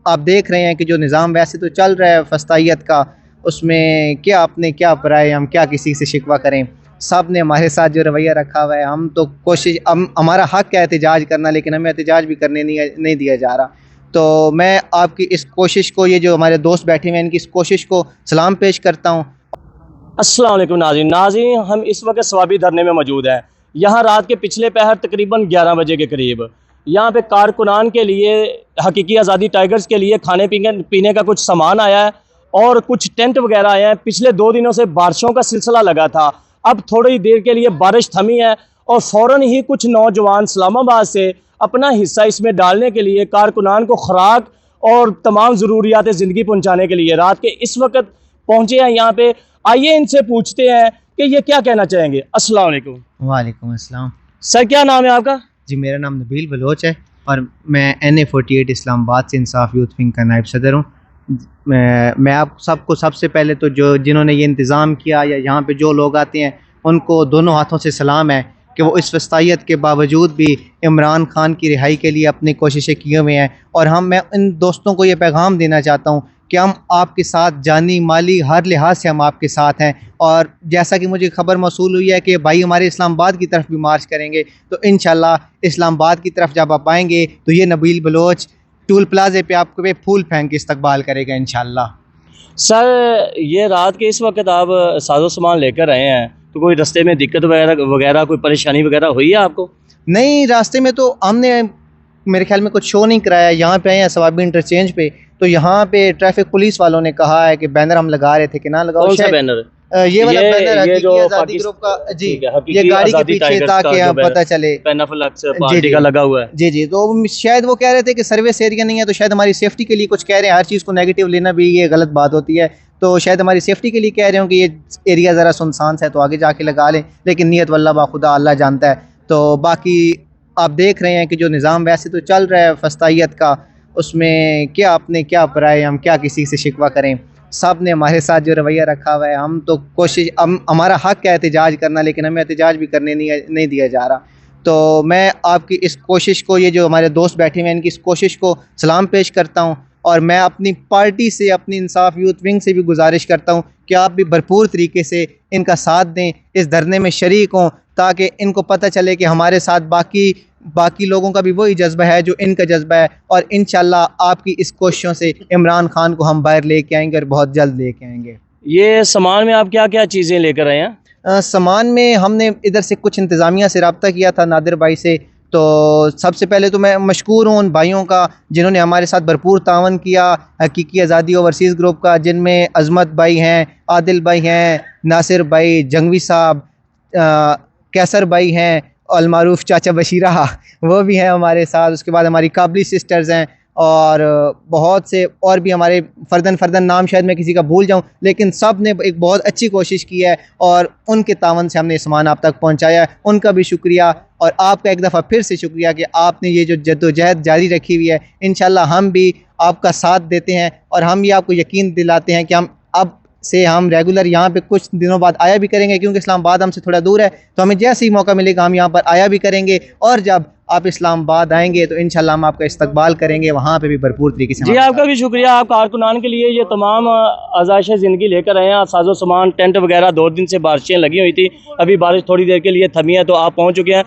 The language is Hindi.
आप देख रहे हैं कि जो निज़ाम वैसे तो चल रहा है फस्तायत का, उसमें क्या अपने क्या पराए, हम क्या किसी से शिकवा करें। सब ने हमारे साथ जो रवैया रखा हुआ है, हम तो कोशिश, हम हमारा हक़ है एहतजाज करना, लेकिन हमें एहतजाज भी करने नहीं दिया जा रहा। तो मैं आपकी इस कोशिश को, ये जो हमारे दोस्त बैठे हुए हैं, इनकी इस कोशिश को सलाम पेश करता हूँ। अस्सलाम वालेकुम नाज़रीन, हम इस वक्त सवाबी धरने में मौजूद हैं। यहाँ रात के पिछले पहर तकरीबन 11 बजे के करीब यहाँ पे कारकुनान के लिए, हकीकी आज़ादी टाइगर्स के लिए खाने पीने का कुछ सामान आया है और कुछ टेंट वगैरह आए हैं। पिछले 2 दिनों से बारिशों का सिलसिला लगा था, अब थोड़ी देर के लिए बारिश थमी है और फ़ौरन ही कुछ नौजवान इस्लामाबाद से अपना हिस्सा इसमें डालने के लिए, कारकुनान को खुराक और तमाम ज़रूरियात ज़िंदगी पहुँचाने के लिए रात के इस वक्त पहुँचे हैं यहाँ पे। आइए इनसे पूछते हैं कि ये क्या कहना चाहेंगे। अस्सलाम वालेकुम। वालेकुम अस्सलाम। सर, क्या नाम है आपका? जी, मेरा नाम नबील बलोच है और मैं NA48 इस्लामाबाद से इंसाफ यूथ विंग का नायब सदर हूँ। मैं आप सबको सबसे पहले तो जिन्होंने ये इंतज़ाम किया या यहाँ पे जो लोग आते हैं, उनको दोनों हाथों से सलाम है कि वो इस वस्तायत के बावजूद भी इमरान खान की रिहाई के लिए अपनी कोशिशें किए हुए हैं। और मैं इन दोस्तों को ये पैगाम देना चाहता हूँ कि हम आपके साथ जानी माली हर लिहाज से हम आपके साथ हैं। और जैसा कि मुझे खबर मौसूल हुई है कि भाई हमारे इस्लामाबाद की तरफ भी मार्च करेंगे, तो इंशाल्लाह इस्लामाबाद की तरफ जब आप आएंगे तो ये नबील बलोच टूल प्लाजे पे आपको पे फूल फेंक के इस्तकबाल करेगा इंशाल्लाह। सर, ये रात के इस वक्त आप साजो सामान लेकर आए हैं, तो कोई रास्ते में दिक्कत वगैरह कोई परेशानी वगैरह हुई है आपको? नहीं, रास्ते में तो हमने मेरे ख्याल में कुछ शो नहीं कराया। यहाँ पे आए हैं सवाबी इंटरचेंज पे, तो यहाँ पे ट्रैफिक पुलिस वालों ने कहा है कि बैनर हम लगा रहे थे कि ना लगाओ। कौन सा बैनर? ये वाला बैनर ये जो हकीकी आज़ादी ग्रुप का, जी, ये गाड़ी के पीछे ताकि आप पता चले पार्टी का लगा हुआ है। जी जी, तो शायद वो कह रहे थे कि सर्विस एरिया नहीं है, तो शायद हमारी सेफ्टी के लिए कुछ कह रहे हैं। हर चीज़ को नेगेटिव लेना भी ये गलत बात होती है, तो शायद हमारी सेफ्टी के लिए कह रहे हो कि ये एरिया ज़रा सुनसान सा है तो आगे जाके लगा लें, लेकिन नीयत वल्लाह बाखुदा अल्लाह जानता है। तो बाकी आप देख रहे हैं कि जो निज़ाम वैसे तो चल रहा है फस्तायत का, उसमें क्या अपने क्या पराए, हम क्या किसी से शिकवा करें। सब ने हमारे साथ जो रवैया रखा हुआ है, हम तो कोशिश, हम हमारा हक़ है एहतजाज करना, लेकिन हमें एहतजाज भी करने नहीं दिया जा रहा। तो मैं आपकी इस कोशिश को, ये जो हमारे दोस्त बैठे हुए हैं, इनकी इस कोशिश को सलाम पेश करता हूँ। और मैं अपनी पार्टी से, अपनी इंसाफ यूथ विंग से भी गुजारिश करता हूँ कि आप भी भरपूर तरीके से इनका साथ दें, इस धरने में शरीक हों, ताकि इनको पता चले कि हमारे साथ बाकी लोगों का भी वही जज्बा है जो इनका जज्बा है। और इंशाल्लाह आपकी इस कोशिशों से इमरान खान को हम बाहर लेके आएंगे और बहुत जल्द लेके आएंगे। ये सामान में आप क्या क्या चीज़ें लेकर आए हैं? सामान में हमने इधर से कुछ इंतज़ामिया से रब्ता किया था, नादिर भाई से। तो सबसे पहले तो मैं मशकूर हूँ उन भाइयों का जिन्होंने हमारे साथ भरपूर तावन किया, हकीकी आज़ादी ओवरसीज़ ग्रुप का, जिनमें अज़मत भाई हैं, आदिल भाई हैं, नासिर भाई, जंगवी साहब, कैसर भाई हैं, अलमारूफ चाचा बशीरा वो भी हैं हमारे साथ। उसके बाद हमारी काबली सिस्टर्स हैं और बहुत से और भी हमारे फ़र्दन नाम शायद मैं किसी का भूल जाऊं, लेकिन सब ने एक बहुत अच्छी कोशिश की है और उनके तावन से हमने सामान आप तक पहुंचाया है। उनका भी शुक्रिया और आपका एक दफ़ा फिर से शुक्रिया कि आपने ये जो जद्दोजहद जारी रखी हुई है। इंशाल्लाह हम भी आपका साथ देते हैं और हम भी आपको यकीन दिलाते हैं कि हम अब से हम रेगुलर यहाँ पे कुछ दिनों बाद आया भी करेंगे, क्योंकि इस्लामाबाद हमसे थोड़ा दूर है, तो हमें जैसे ही मौका मिलेगा हम यहाँ पर आया भी करेंगे। और जब आप इस्लामाबाद आएंगे तो इंशाल्लाह हम आपका इस्तकबाल करेंगे, वहाँ पे भी भरपूर तरीके से। जी, आपका भी शुक्रिया। आप कारकुनान के लिए ये तमाम आज़ाइश ज़िंदगी लेकर आए हैं, साजो सामान, टेंट वगैरह। 2 दिन से बारिशें लगी हुई थी, अभी बारिश थोड़ी देर के लिए थमी है तो आप पहुँच चुके हैं।